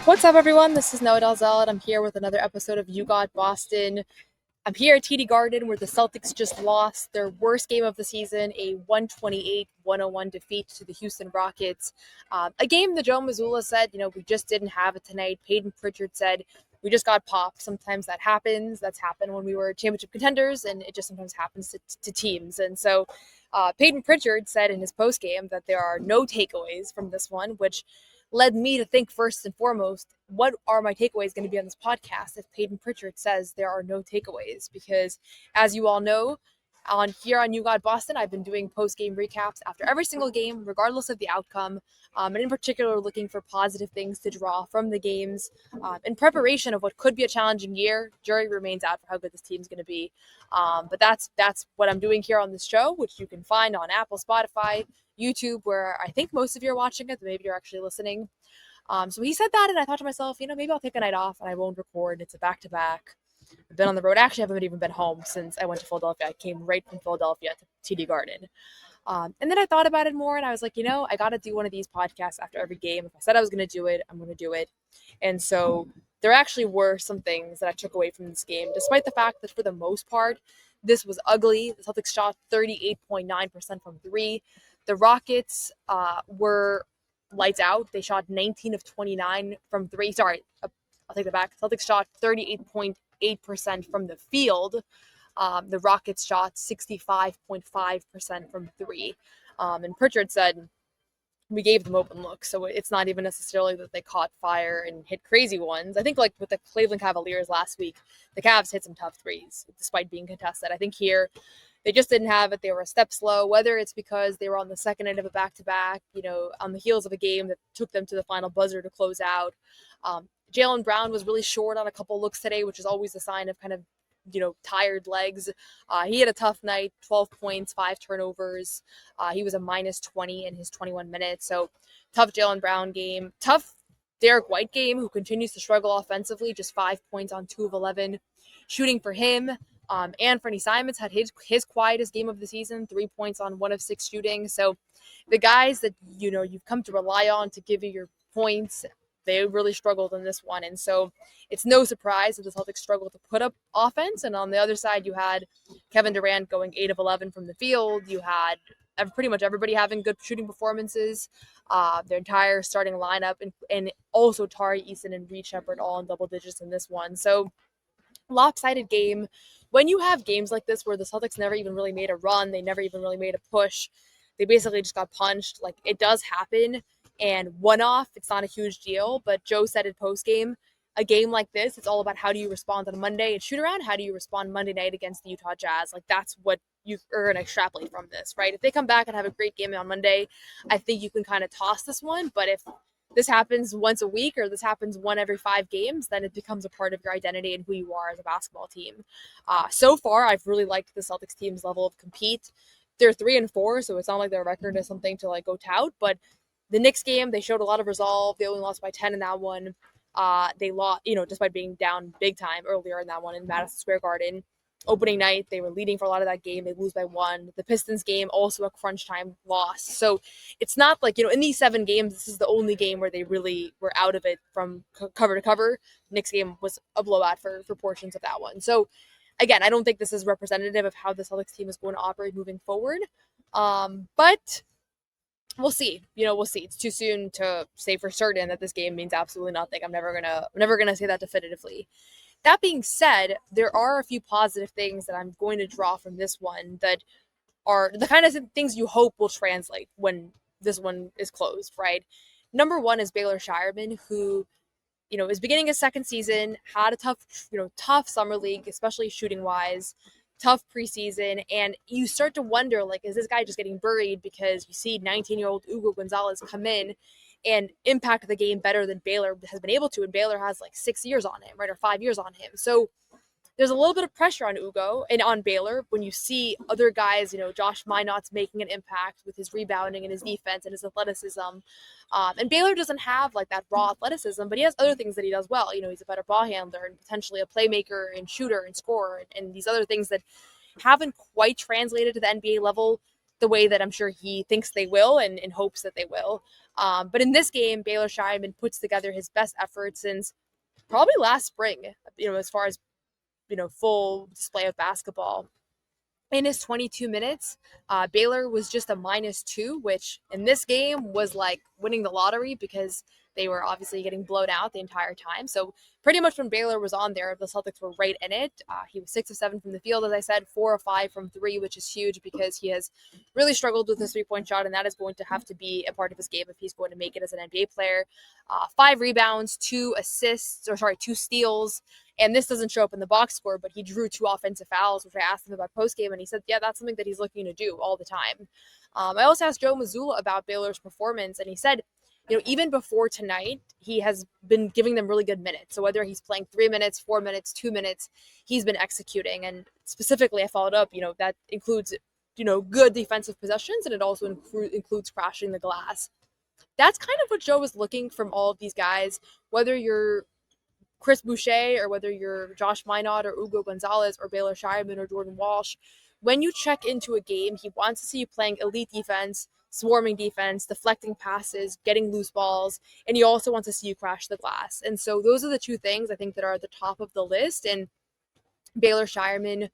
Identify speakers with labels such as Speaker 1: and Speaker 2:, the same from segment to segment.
Speaker 1: What's up, everyone? This is Noa Dalzell, and I'm here with another episode of You Got Boston. I'm here at TD Garden, where the Celtics just lost their worst game of the season, a 128-101 defeat to the Houston Rockets. A game that Joe Mazzulla said, we just didn't have it tonight. Peyton Pritchard said, we just got popped. Sometimes that happens. That's happened when we were championship contenders, and it just sometimes happens to teams. And so Peyton Pritchard said in his postgame that there are no takeaways from this one, which led me to think first and foremost, what are my takeaways going to be on this podcast if Peyton Pritchard says there are no takeaways? Because as you all know, on You Got Boston, I've been doing post-game recaps after every single game, regardless of the outcome, and in particular looking for positive things to draw from the games in preparation of what could be a challenging year. Jury remains out for how good this team's going to be, but that's what I'm doing here on this show, which you can find on Apple, Spotify, YouTube, where I think most of you are watching it, but maybe you're actually listening. So he said that, and I thought to myself, maybe I'll take a night off and I won't record. It's a back-to-back. I've been on the road. Actually, I haven't even been home since I went to Philadelphia. I came right from Philadelphia to TD Garden. And then I thought about it more, and I was like, I got to do one of these podcasts after every game. If I said I was going to do it, I'm going to do it. And so there actually were some things that I took away from this game, despite the fact that for the most part, this was ugly. The Celtics shot 38.9% from three. The Rockets were lights out. They shot 19 of 29 from three. Sorry, I'll take that back. Celtics shot 38.8% from the field. The Rockets shot 65.5% from three. And Pritchard said, we gave them open looks, so it's not even necessarily that they caught fire and hit crazy ones. I think like with the Cleveland Cavaliers last week, the Cavs hit some tough threes despite being contested. I think here they just didn't have it. They were a step slow, whether it's because they were on the second end of a back-to-back, on the heels of a game that took them to the final buzzer to close out. Jaylen Brown was really short on a couple looks today, which is always a sign of kind of, tired legs. He had a tough night, 12 points, 5 turnovers. He was a minus 20 in his 21 minutes. So tough Jaylen Brown game. Tough Derek White game, who continues to struggle offensively, just 5 points on 2 of 11. Shooting for him. And Fernie Simons had his quietest game of the season, 3 points on 1 of 6 shooting. So the guys that, you've come to rely on to give you your points, they really struggled in this one. And so it's no surprise that the Celtics struggled to put up offense. And on the other side, you had Kevin Durant going 8 of 11 from the field. You had pretty much everybody having good shooting performances. Their entire starting lineup, and also Tari Eason and Reed Shepherd all in double digits in this one. So lopsided game. When you have games like this where the Celtics never even really made a run, they never even really made a push, they basically just got punched. Like, it does happen. And one-off, it's not a huge deal. But Joe said in post-game, a game like this, it's all about how do you respond on Monday and shoot around. How do you respond Monday night against the Utah Jazz? Like, that's what you are going to extrapolate from this, right? If they come back and have a great game on Monday, I think you can kind of toss this one. But if this happens once a week or this happens one every 5 games, then it becomes a part of your identity and who you are as a basketball team. So far, I've really liked the Celtics team's level of compete. They're 3-4, so it's not like their record is something to go tout, but the Knicks game, they showed a lot of resolve. They only lost by 10 in that one. They lost, despite being down big time earlier in that one in Madison Square Garden. Opening night, they were leading for a lot of that game. They lose by 1. The Pistons game, also a crunch time loss. So it's not like, in these 7 games, this is the only game where they really were out of it from cover to cover. Knicks game was a blowout for portions of that one. So again, I don't think this is representative of how the Celtics team is going to operate moving forward. But we'll see. We'll see. It's too soon to say for certain that this game means absolutely nothing. I'm never gonna say that definitively. That being said, there are a few positive things that I'm going to draw from this one that are the kind of things you hope will translate when this one is closed, right? Number one is Baylor Scheierman, who, is beginning his second season, had a tough summer league, especially shooting wise, tough preseason, and you start to wonder, is this guy just getting buried because you see 19-year-old Hugo Gonzalez come in and impact the game better than Baylor has been able to, and Baylor has 6 years on him, right, or 5 years on him. So there's a little bit of pressure on Hugo and on Baylor when you see other guys, Josh Minot's making an impact with his rebounding and his defense and his athleticism. And Baylor doesn't have that raw athleticism, but he has other things that he does well. He's a better ball handler and potentially a playmaker and shooter and scorer and these other things that haven't quite translated to the NBA level the way that I'm sure he thinks they will and hopes that they will. But in this game, Baylor Scheierman puts together his best effort since probably last spring, as far as, full display of basketball. In his 22 minutes, Baylor was just a -2, which in this game was like winning the lottery because they were obviously getting blown out the entire time. So pretty much when Baylor was on there, the Celtics were right in it. He was 6 of 7 from the field, as I said, 4 of 5 from 3, which is huge because he has really struggled with his 3-point shot, and that is going to have to be a part of his game if he's going to make it as an NBA player. 5 rebounds, 2 steals. And this doesn't show up in the box score, but he drew 2 offensive fouls, which I asked him about postgame, and he said, yeah, that's something that he's looking to do all the time. I also asked Joe Mazzulla about Baylor's performance, and he said, even before tonight, he has been giving them really good minutes. So whether he's playing 3 minutes, 4 minutes, 2 minutes, he's been executing. And specifically, I followed up, that includes, good defensive possessions, and it also includes crashing the glass. That's kind of what Joe was looking from all of these guys, whether you're Chris Boucher or whether you're Josh Minot or Ugo Gonzalez or Baylor Scheierman or Jordan Walsh. When you check into a game, he wants to see you playing elite defense, swarming defense, deflecting passes, getting loose balls, and he also wants to see you crash the glass. And so those are the 2 things I think that are at the top of the list. And Baylor Scheierman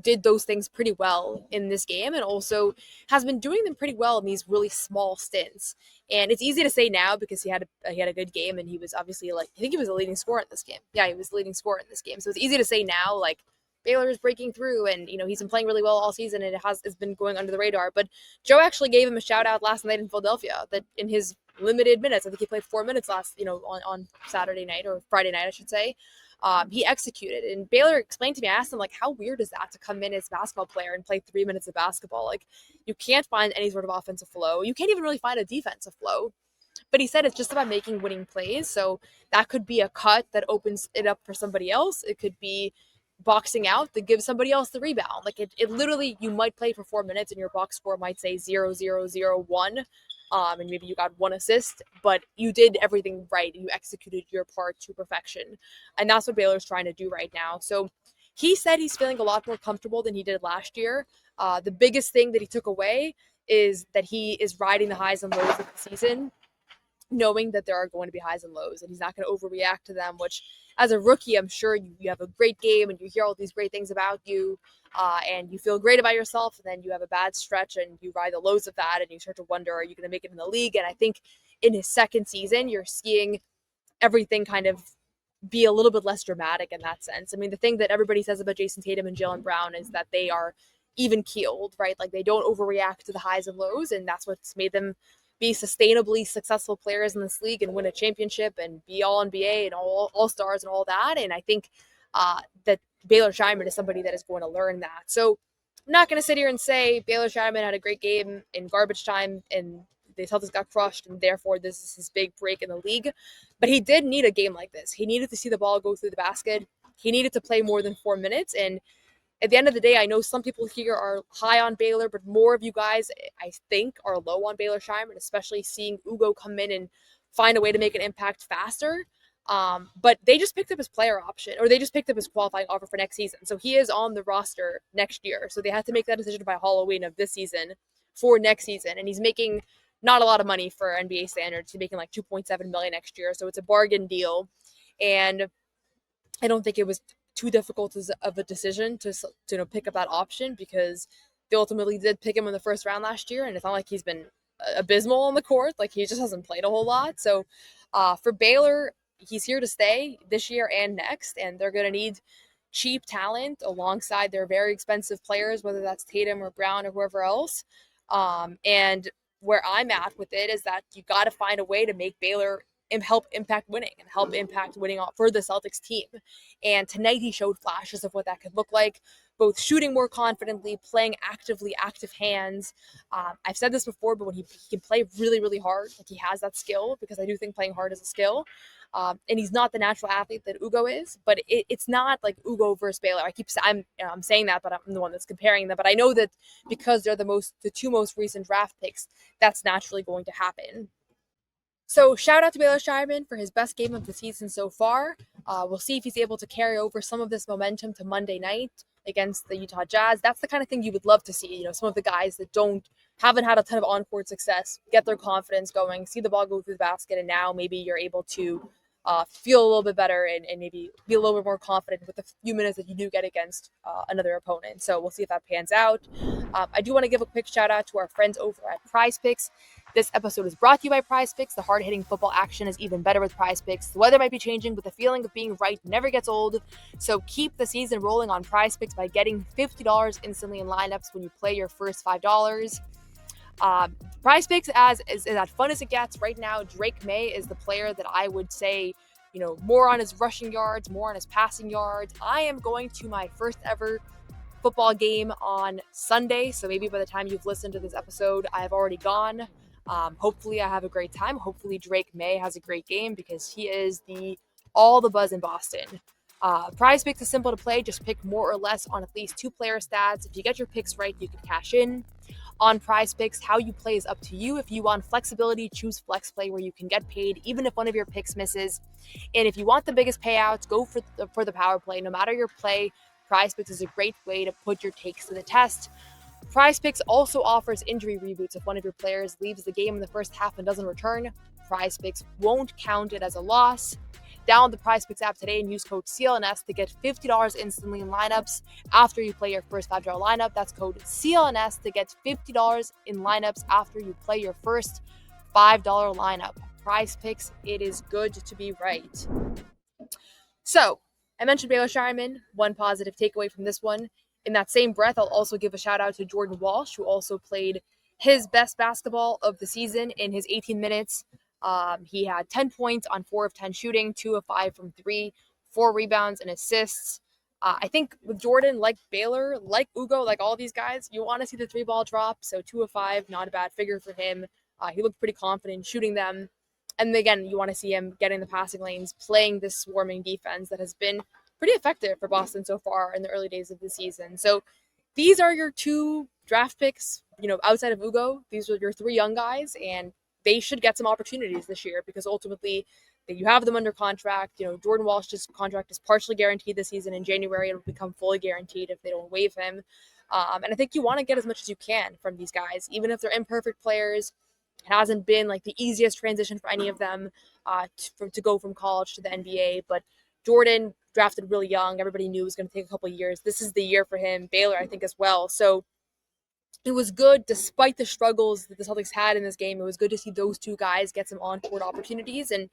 Speaker 1: did those things pretty well in this game, and also has been doing them pretty well in these really small stints. And it's easy to say now because he had a good game, and he was obviously I think he was a leading scorer in this game. Yeah, he was the leading scorer in this game. So it's easy to say now Baylor is breaking through, and he's been playing really well all season, and it's been going under the radar. But Joe actually gave him a shout out last night in Philadelphia that in his limited minutes, I think he played 4 minutes on Saturday night or Friday night, I should say. He executed, and Baylor explained to me, I asked him, how weird is that to come in as a basketball player and play 3 minutes of basketball? You can't find any sort of offensive flow. You can't even really find a defensive flow. But he said it's just about making winning plays. So that could be a cut that opens it up for somebody else. It could be boxing out that gives somebody else the rebound. It literally, you might play for 4 minutes and your box score might say 0-0-0-1. And maybe you got 1 assist, but you did everything right. You executed your part to perfection. And that's what Baylor's trying to do right now. So he said he's feeling a lot more comfortable than he did last year. The biggest thing that he took away is that he is riding the highs and lows of the season, knowing that there are going to be highs and lows, and he's not going to overreact to them, which as a rookie, I'm sure you have a great game and you hear all these great things about you, and you feel great about yourself, and then you have a bad stretch and you ride the lows of that, and you start to wonder, are you going to make it in the league? And I think in his second season, you're seeing everything kind of be a little bit less dramatic in that sense. I mean, the thing that everybody says about Jason Tatum and Jaylen Brown is that they are even keeled, right? They don't overreact to the highs and lows, and that's what's made them be sustainably successful players in this league and win a championship and be all NBA and all stars and all that. And I think that Baylor Scheierman is somebody that is going to learn that. So I'm not going to sit here and say Baylor Scheierman had a great game in garbage time and the Celtics got crushed and therefore this is his big break in the league. But he did need a game like this. He needed to see the ball go through the basket. He needed to play more than 4 minutes. And at the end of the day, I know some people here are high on Baylor, but more of you guys, I think, are low on Baylor Scheierman, especially seeing Ugo come in and find a way to make an impact faster. But they just picked up his player option, or they just picked up his qualifying offer for next season. So he is on the roster next year. So they had to make that decision by Halloween of this season for next season. And he's making not a lot of money for NBA standards. He's making $2.7 million next year. So it's a bargain deal. And I don't think it was too difficult of a decision to pick up that option because they ultimately did pick him in the first round last year, and it's not like he's been abysmal on the court. He just hasn't played a whole lot. So for Baylor, he's here to stay this year and next, and they're going to need cheap talent alongside their very expensive players, whether that's Tatum or Brown or whoever else. And where I'm at with it is that you got to find a way to make Baylor help impact winning for the Celtics team. And tonight he showed flashes of what that could look like, both shooting more confidently, playing active hands. I've said this before, but when he can play really, really hard, he has that skill, because I do think playing hard is a skill. And he's not the natural athlete that Ugo is, but it's not like Ugo versus Baylor. I'm saying that, but I'm the one that's comparing them. But I know that because they're the 2 most recent draft picks, that's naturally going to happen. So shout out to Baylor Scheierman for his best game of the season so far. We'll see if he's able to carry over some of this momentum to Monday night against the Utah Jazz. That's the kind of thing you would love to see. Some of the guys that don't haven't had a ton of on-court success, get their confidence going, see the ball go through the basket, and now maybe you're able to feel a little bit better and maybe be a little bit more confident with the few minutes that you do get against another opponent. So we'll see if that pans out. I do want to give a quick shout out to our friends over at Prize Picks. This episode is brought to you by Prize Picks. The hard-hitting football action is even better with Prize Picks. The weather might be changing, but the feeling of being right never gets old. So keep the season rolling on Prize Picks by getting $50 instantly in lineups when you play your first $5. Prize Picks is as fun as it gets. Right now, Drake May is the player that I would say, more on his rushing yards, more on his passing yards. I am going to my first ever football game on Sunday, so maybe by the time you've listened to this episode, I have already gone. Hopefully I have a great time. Hopefully Drake May has a great game because he is all the buzz in Boston. Prize Picks is simple to play. Just pick more or less on at least 2 player stats. If you get your picks right, you can cash in. On Prize Picks, how you play is up to you. If you want flexibility, choose Flex Play where you can get paid even if one of your picks misses. And if you want the biggest payouts, go for the power play. No matter your play, Prize Picks is a great way to put your takes to the test. Prize Picks also offers injury reboots. If one of your players leaves the game in the first half and doesn't return, Prize Picks won't count it as a loss. Download the Prize Picks app today and use code CLNS to get $50 instantly in lineups after you play your first $5 lineup. That's code CLNS to get $50 in lineups after you play your first $5 lineup. Prize Picks, it is good to be right. So, I mentioned Baylor Scheierman, one positive takeaway from this one. In that same breath, I'll also give a shout out to Jordan Walsh, who also played his best basketball of the season in his 18 minutes. He had 10 points on 4 of 10 shooting, 2 of 5 from 3, 4 rebounds and assists. I think with Jordan, like Baylor, like Ugo, like all these guys, you want to see the 3-ball drop. So 2 of 5, not a bad figure for him. He looked pretty confident shooting them. And again, you want to see him getting the passing lanes, playing this swarming defense that has been pretty effective for Boston so far in the early days of the season. So these are your 2 draft picks, outside of Ugo. These are your 3 young guys, and they should get some opportunities this year because ultimately you have them under contract. Jordan Walsh's contract is partially guaranteed this season. In January, it'll become fully guaranteed if they don't waive him. And I think you want to get as much as you can from these guys, even if they're imperfect players. It hasn't been like the easiest transition for any of them to go from college to the NBA. But Jordan, drafted really young, everybody knew it was going to take a couple of years. This is the year for him. Baylor, I think, as well. So it was good, despite the struggles that the Celtics had in this game. It was good to see those 2 guys get some on-court opportunities. And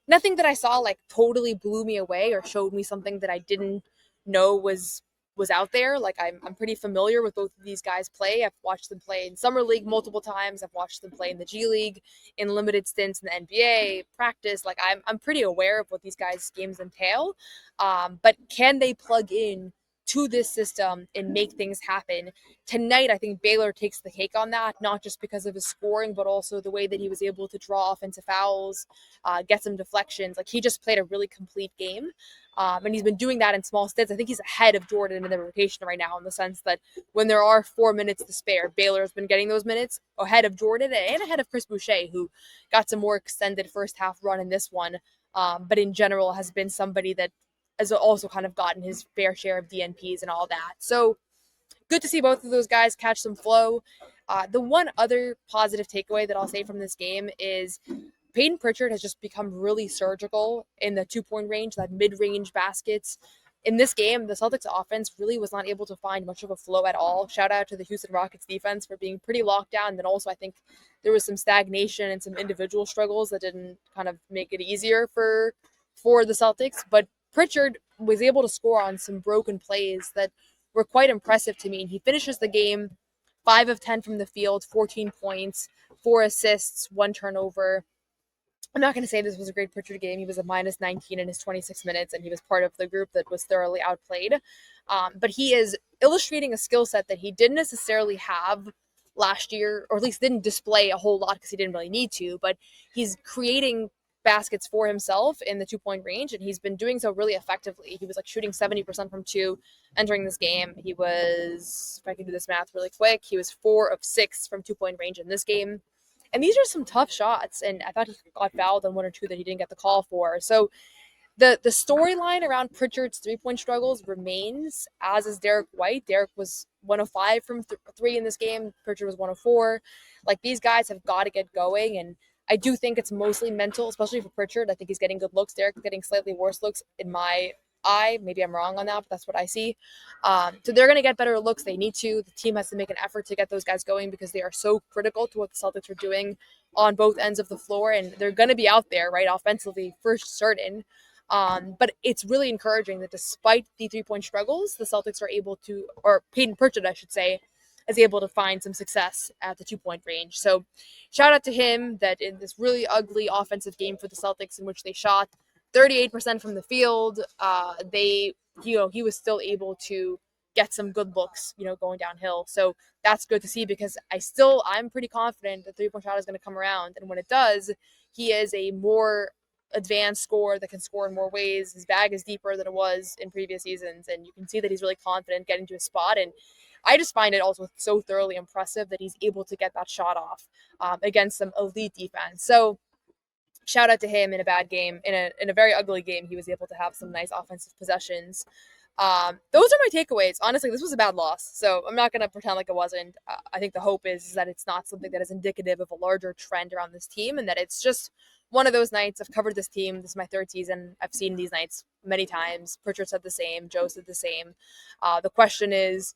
Speaker 1: nothing that I saw totally blew me away or showed me something that I didn't know was out there. I'm pretty familiar with both of these guys play. I've watched them play in Summer League multiple times. I've watched them play in the G League, in limited stints in the NBA, practice. I'm pretty aware of what these guys' games entail. But can they plug in to this system and make things happen? Tonight, I think Baylor takes the cake on that, not just because of his scoring, but also the way that he was able to draw offensive fouls, get some deflections. He just played a really complete game. And he's been doing that in small stints. I think he's ahead of Jordan in the rotation right now in the sense that when there are 4 minutes to spare, Baylor's been getting those minutes ahead of Jordan and ahead of Chris Boucher, who got some more extended first half run in this one. But in general has been somebody that has also kind of gotten his fair share of DNPs and all that. So good to see both of those guys catch some flow. The one other positive takeaway that I'll say from this game is Peyton Pritchard has just become really surgical in the 2-point range, that mid-range baskets. In this game, the Celtics offense really was not able to find much of a flow at all. Shout out to the Houston Rockets defense for being pretty locked down. And then also I think there was some stagnation and some individual struggles that didn't kind of make it easier for the Celtics. But Pritchard was able to score on some broken plays that were quite impressive to me. And he finishes the game 5 of 10 from the field, 14 points, 4 assists, 1 turnover. I'm not going to say this was a great Pritchard game. He was a minus 19 in his 26 minutes, and he was part of the group that was thoroughly outplayed. But he is illustrating a skill set that he didn't necessarily have last year, or at least didn't display a whole lot because he didn't really need to. But he's creating baskets for himself in the 2-point range, and he's been doing so really effectively. He was shooting 70% from 2 entering this game. He was, if I can do this math really quick, he was 4 of 6 from 2-point range in this game. And these are some tough shots, and I thought he got fouled on 1 or 2 that he didn't get the call for. So The storyline around Pritchard's 3-point struggles remains, as is Derek White. Derek was 105 from three in this game. Pritchard was 104. Like, these guys have got to get going, and I do think it's mostly mental, especially for Pritchard. I think he's getting good looks. Derek's getting slightly worse looks in my eye. Maybe I'm wrong on that, but that's what I see. So they're going to get better looks. They need to. The team has to make an effort to get those guys going because they are so critical to what the Celtics are doing on both ends of the floor, and they're going to be out there, right, offensively for certain. But it's really encouraging that despite the 3-point struggles, the Celtics are able to, or Peyton Pritchard, I should say, is able to find some success at the 2-point range. So shout out to him that in this really ugly offensive game for the Celtics in which they shot 38% from the field, he was still able to get some good looks, going downhill. So that's good to see because I'm pretty confident the 3-point shot is going to come around. And when it does, he is a more advanced scorer that can score in more ways. His bag is deeper than it was in previous seasons, and you can see that he's really confident getting to a spot. And I just find it also so thoroughly impressive that he's able to get that shot off against some elite defense. So shout out to him in a bad game. In a very ugly game, he was able to have some nice offensive possessions. Those are my takeaways. Honestly, this was a bad loss, so I'm not going to pretend like it wasn't. I think the hope is that it's not something that is indicative of a larger trend around this team and that it's just one of those nights. I've covered this team. This is my third season. I've seen these nights many times. Pritchard said the same. Joe said the same. The question is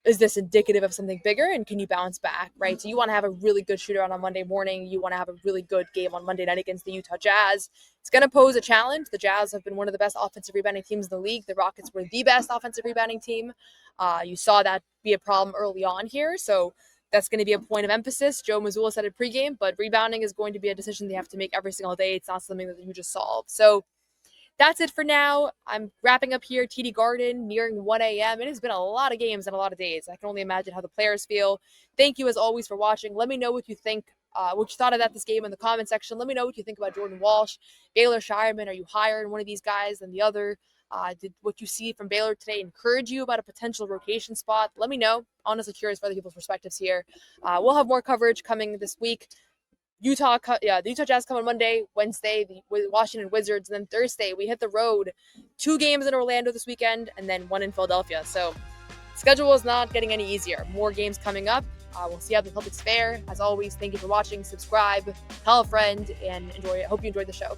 Speaker 1: this indicative of something bigger, and can you bounce back, right? So you want to have a really good shooter on Monday morning. You want to have a really good game on Monday night against the Utah Jazz. It's going to pose a challenge. The Jazz have been one of the best offensive rebounding teams in the league. The Rockets were the best offensive rebounding team. You saw that be a problem early on here, so that's going to be a point of emphasis. Joe Mazzulla said it pregame, but rebounding is going to be a decision they have to make every single day. It's not something that you just solve. So that's it for now. I'm wrapping up here. TD Garden, nearing 1 a.m. It has been a lot of games and a lot of days. I can only imagine how the players feel. Thank you, as always, for watching. Let me know what you think, what you thought about this game in the comment section. Let me know what you think about Jordan Walsh, Baylor Scheierman. Are you higher in one of these guys than the other? Did what you see from Baylor today encourage you about a potential rotation spot? Let me know. Honestly curious for other people's perspectives here. We'll have more coverage coming this week. The Utah Jazz come on Monday, Wednesday, the Washington Wizards, and then Thursday we hit the road. 2 games in Orlando this weekend, and then 1 in Philadelphia. So schedule is not getting any easier. More games coming up. We'll see how the Celtics fare. As always, thank you for watching. Subscribe, tell a friend, and enjoy it. Hope you enjoyed the show.